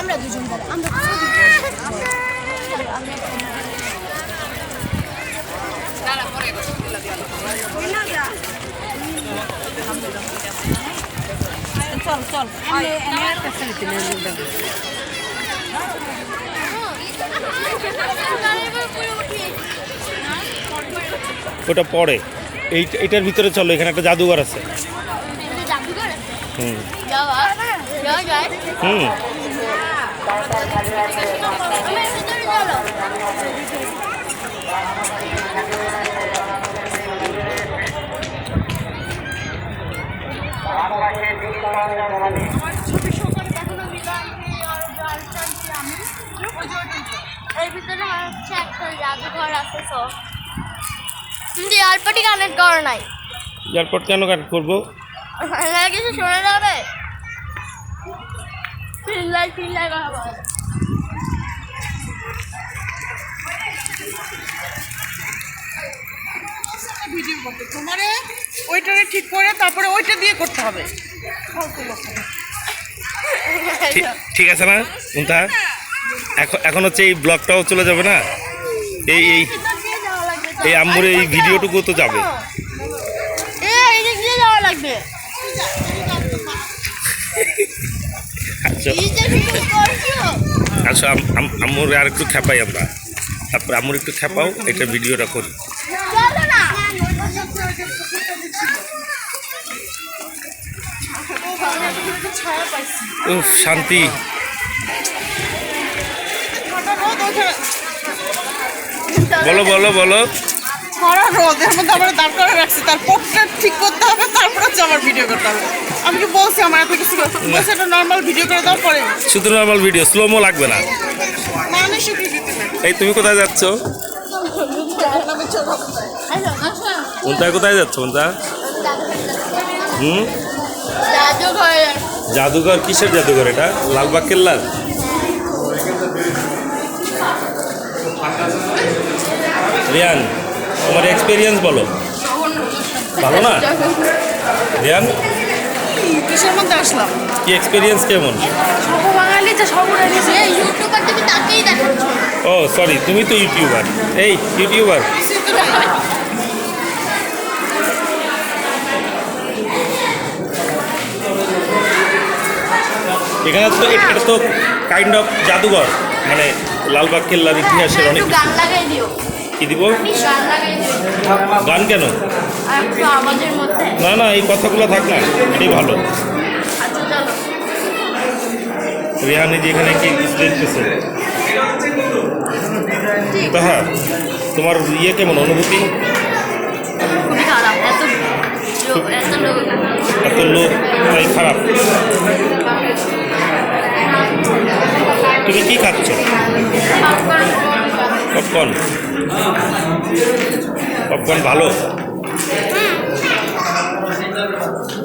আমরা দুজন চল চল ওটা পরে এইটার ভিতরে চলো, এখানে একটা জাদুঘর আছে। হুম হুম এর ভিতরে হচ্ছে একটা জাদুঘর আছে, তো কিন্তু এয়ারপোর্টই কানেক্ট করা নাই। এয়ারপোর্ট কেন কানেক্ট করবো? কিছু শোনা যাবে, ফিল্লাই ফিল্লাই কথা বলে। ভিডিও করতে তোমারে ওইটারে ঠিক করে তারপরে ওইটা দিয়ে করতে হবে। ঠিক আছে না কোনটা? এখন হচ্ছে এই ব্লগটাও চলে যাবে না, এই এই এই আম্মুর এই ভিডিওটুকু তো যাবে। যাওয়া লাগবে। আচ্ছা আচ্ছা, আম্মুর আর একটু খেপাই আমরা, তারপর আম্মুর একটু খেপাও, এটা ভিডিওটা করি। উফ শান্তি। বলো বলো বলো। খরা রোদের মধ্যে আমার দাঁড় করে রাখছি, তার পথটা ঠিক করতে হবে, তারপর হচ্ছে আমার ভিডিও করতে হবে। আমি কি বলছি আমার এত কিছু বলছে, এটা নর্মাল ভিডিও করে দাও পরে। শুধু নর্মাল ভিডিও, স্লোমো লাগবে না। মানে স্বীকৃতি দিতে এই তুমি কোথায় যাচ্ছ? কোনটা কোথায় যাচ্ছ? কোনটা? হুম জাদুঘর? কিসের জাদুঘর এটা? লালবাগ কেল্লার? রিয়ান তোমার এক্সপিরিয়েন্স বলো। ভালো না রিয়ান? কিসের মধ্যে আসলাম? কি এক্সপিরিয়েন্স কেমন? বাঙালি যে ইউটিউবার তুমি তাকেই দেখাচ্ছ। ও সরি, তুমি তো ইউটিউবার। এই ইউটিউবার এখানে তো, এটা তো কাইন্ড অফ জাদুঘর, মানে লালবাগ কেল্লার ইতিহাসের অনেক। গান লাগাই দিও। কি দিব? গান লাগাই দিও। গান কেন? আর একটু আওয়াজের মধ্যে। না না, এই কথাগুলো থাক না, এটাই ভালো। আচ্ছা চলো। রেহানি যে এখানে কি দেখতেছে, হ্যাঁ তোমার ইয়ে কেমন অনুভূতি? খুবই খারাপ, এত লোক এত লোক তাই খারাপ। তুমি কি খাচ্ছ? পপকর্ন। পপকর্ন ভালো।